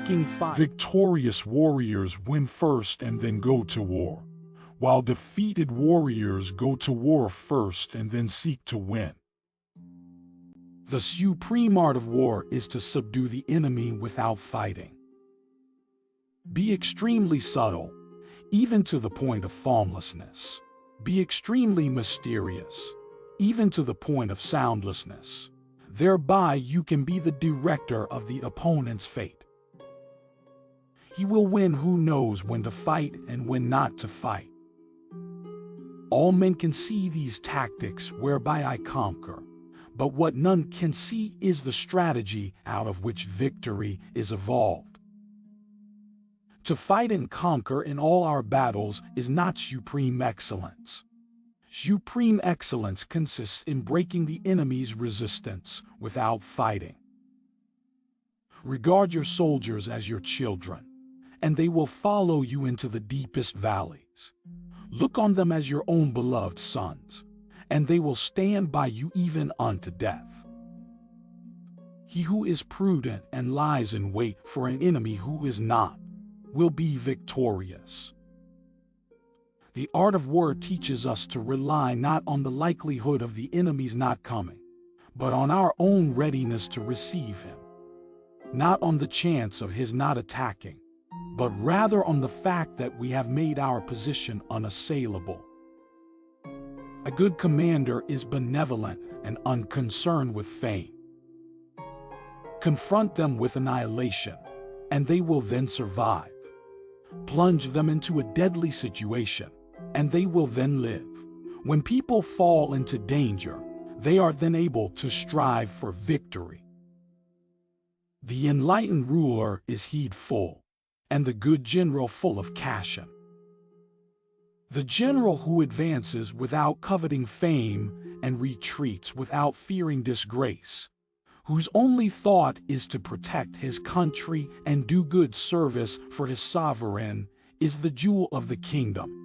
seeking fight. Victorious warriors win first and then go to war, while defeated warriors go to war first and then seek to win. The supreme art of war is to subdue the enemy without fighting. Be extremely subtle, even to the point of formlessness. Be extremely mysterious, even to the point of soundlessness. Thereby you can be the director of the opponent's fate. He will win who knows when to fight and when not to fight. All men can see these tactics whereby I conquer, but what none can see is the strategy out of which victory is evolved. To fight and conquer in all our battles is not supreme excellence. Supreme excellence consists in breaking the enemy's resistance without fighting. Regard your soldiers as your children, and they will follow you into the deepest valleys. Look on them as your own beloved sons, and they will stand by you even unto death. He who is prudent and lies in wait for an enemy who is not, will be victorious. The art of war teaches us to rely not on the likelihood of the enemy's not coming, but on our own readiness to receive him. Not on the chance of his not attacking, but rather on the fact that we have made our position unassailable. A good commander is benevolent and unconcerned with fame. Confront them with annihilation, and they will then survive. Plunge them into a deadly situation, and they will then live. When people fall into danger, they are then able to strive for victory. The enlightened ruler is heedful, and the good general full of caution. The general who advances without coveting fame and retreats without fearing disgrace, whose only thought is to protect his country and do good service for his sovereign, is the jewel of the kingdom.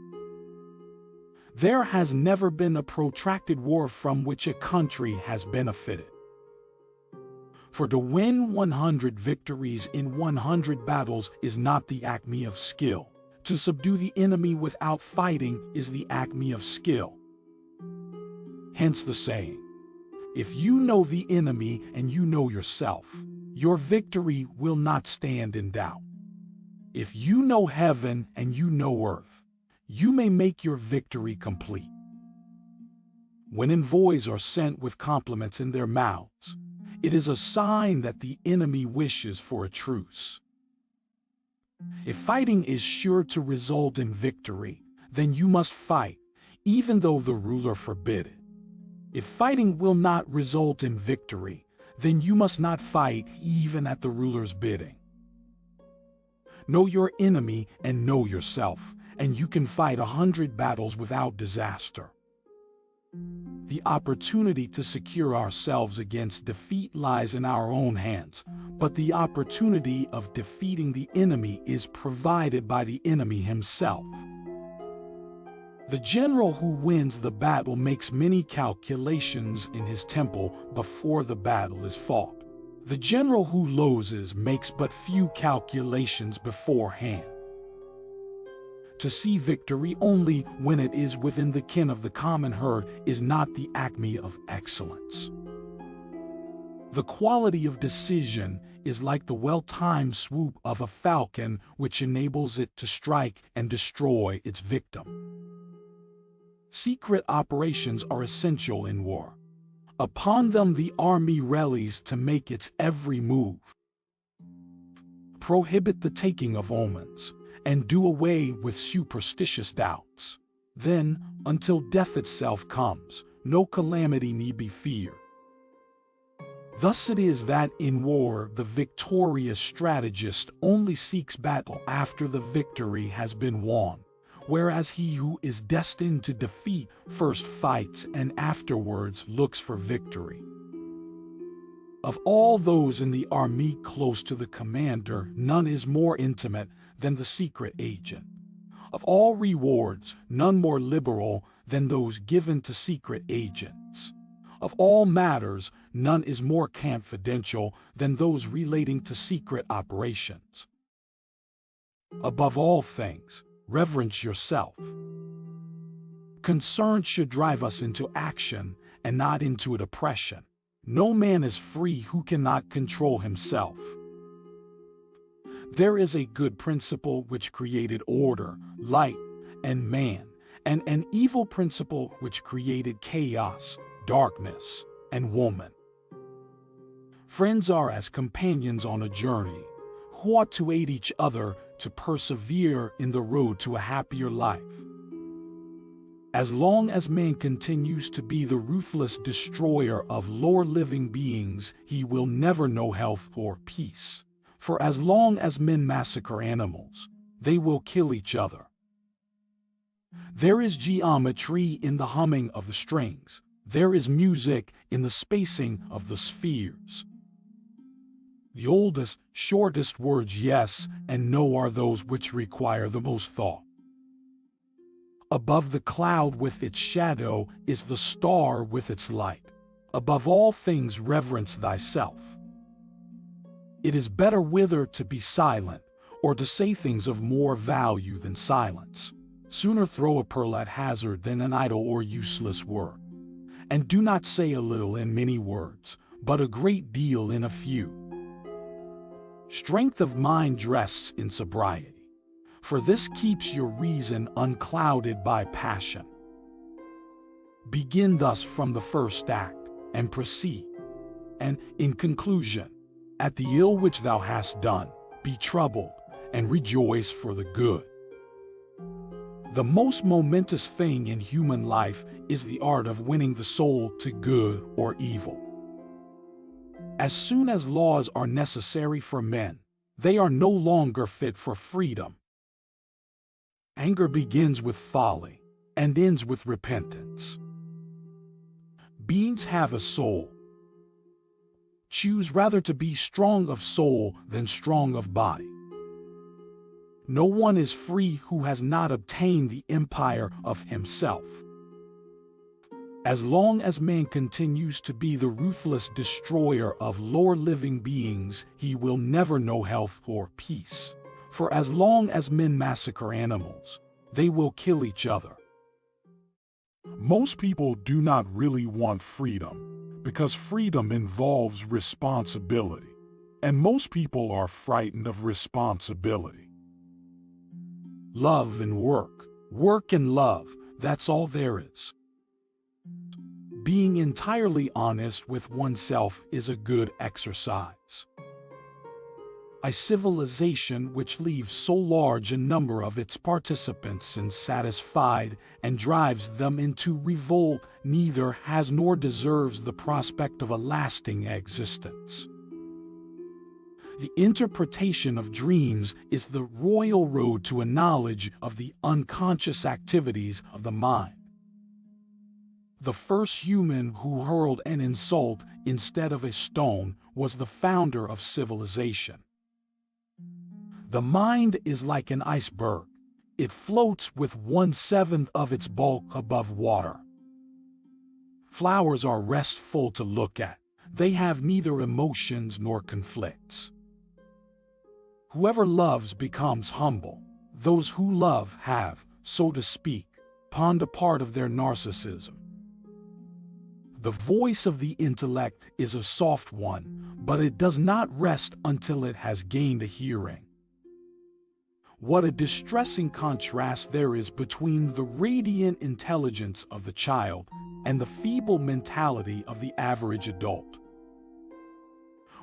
There has never been a protracted war from which a country has benefited. For to win 100 victories in 100 battles is not the acme of skill. To subdue the enemy without fighting is the acme of skill. Hence the saying, if you know the enemy and you know yourself, your victory will not stand in doubt. If you know heaven and you know earth, you may make your victory complete. When envoys are sent with compliments in their mouths, it is a sign that the enemy wishes for a truce. If fighting is sure to result in victory, then you must fight, even though the ruler forbid it. If fighting will not result in victory, then you must not fight even at the ruler's bidding. Know your enemy and know yourself, and you can fight 100 battles without disaster. The opportunity to secure ourselves against defeat lies in our own hands, but the opportunity of defeating the enemy is provided by the enemy himself. The general who wins the battle makes many calculations in his temple before the battle is fought. The general who loses makes but few calculations beforehand. To see victory only when it is within the ken of the common herd is not the acme of excellence. The quality of decision is like the well-timed swoop of a falcon, which enables it to strike and destroy its victim. Secret operations are essential in war. Upon them the army rallies to make its every move. Prohibit the taking of omens, and do away with superstitious doubts. Then, until death itself comes, no calamity need be feared. Thus it is that in war the victorious strategist only seeks battle after the victory has been won, whereas he who is destined to defeat first fights and afterwards looks for victory. Of all those in the army close to the commander, none is more intimate than the secret agent. Of all rewards, none more liberal than those given to secret agents. Of all matters, none is more confidential than those relating to secret operations. Above all things, reverence yourself. Concern should drive us into action and not into depression. No man is free who cannot control himself. There is a good principle which created order, light, and man, and an evil principle which created chaos, darkness, and woman. Friends are as companions on a journey, who ought to aid each other to persevere in the road to a happier life. As long as man continues to be the ruthless destroyer of lower living beings, he will never know health or peace. For as long as men massacre animals, they will kill each other. There is geometry in the humming of the strings. There is music in the spacing of the spheres. The oldest, shortest words yes and no are those which require the most thought. Above the cloud with its shadow is the star with its light. Above all things reverence thyself. It is better whether to be silent or to say things of more value than silence. Sooner throw a pearl at hazard than an idle or useless word. And do not say a little in many words, but a great deal in a few. Strength of mind rests in sobriety, for this keeps your reason unclouded by passion. Begin thus from the first act, and proceed. And, in conclusion, at the ill which thou hast done, be troubled, and rejoice for the good. The most momentous thing in human life is the art of winning the soul to good or evil. As soon as laws are necessary for men, they are no longer fit for freedom. Anger begins with folly and ends with repentance. Beings have a soul. Choose rather to be strong of soul than strong of body. No one is free who has not obtained the empire of himself. As long as man continues to be the ruthless destroyer of lower living beings, he will never know health or peace. For as long as men massacre animals, they will kill each other. Most people do not really want freedom, because freedom involves responsibility, and most people are frightened of responsibility. Love and work, work and love, that's all there is. Being entirely honest with oneself is a good exercise. A civilization which leaves so large a number of its participants unsatisfied and drives them into revolt neither has nor deserves the prospect of a lasting existence. The interpretation of dreams is the royal road to a knowledge of the unconscious activities of the mind. The first human who hurled an insult instead of a stone was the founder of civilization. The mind is like an iceberg. It floats with 1/7 of its bulk above water. Flowers are restful to look at. They have neither emotions nor conflicts. Whoever loves becomes humble. Those who love have, so to speak, pawned a part of their narcissism. The voice of the intellect is a soft one, but it does not rest until it has gained a hearing. What a distressing contrast there is between the radiant intelligence of the child and the feeble mentality of the average adult.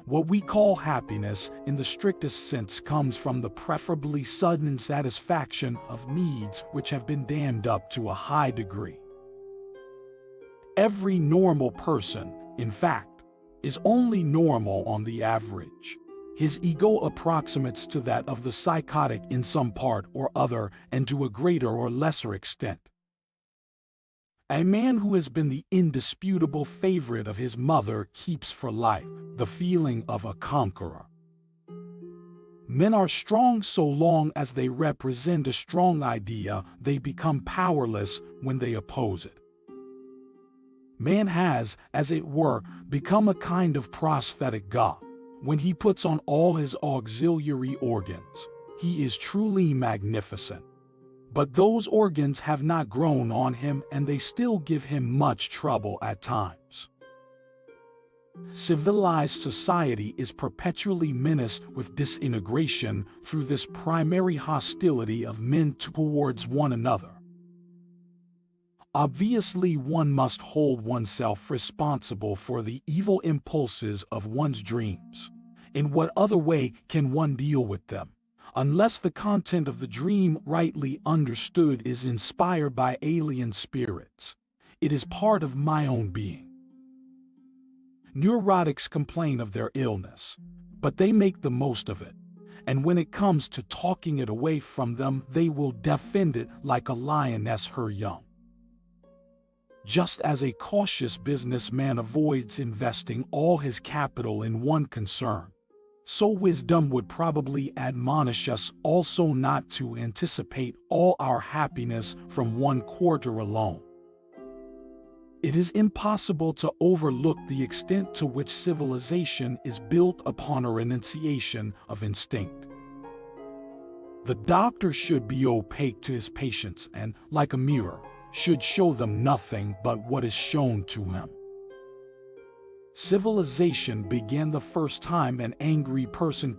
What we call happiness in the strictest sense comes from the preferably sudden satisfaction of needs which have been dammed up to a high degree. Every normal person, in fact, is only normal on the average. His ego approximates to that of the psychotic in some part or other and to a greater or lesser extent. A man who has been the indisputable favorite of his mother keeps for life the feeling of a conqueror. Men are strong so long as they represent a strong idea. They become powerless when they oppose it. Man has, as it were, become a kind of prosthetic god. When he puts on all his auxiliary organs, He is truly magnificent. But those organs have not grown on him, and they still give him much trouble at times. Civilized society is perpetually menaced with disintegration through this primary hostility of men towards one another. Obviously, one must hold oneself responsible for the evil impulses of one's dreams. In what other way can one deal with them, unless the content of the dream, rightly understood, is inspired by alien spirits? It is part of my own being. Neurotics complain of their illness, but they make the most of it. And when it comes to talking it away from them, they will defend it like a lioness her young. Just as a cautious businessman avoids investing all his capital in one concern, so wisdom would probably admonish us also not to anticipate all our happiness from one quarter alone. It is impossible to overlook the extent to which civilization is built upon a renunciation of instinct. The doctor should be opaque to his patients and, like a mirror, should show them nothing but what is shown to him. Civilization began the first time an angry person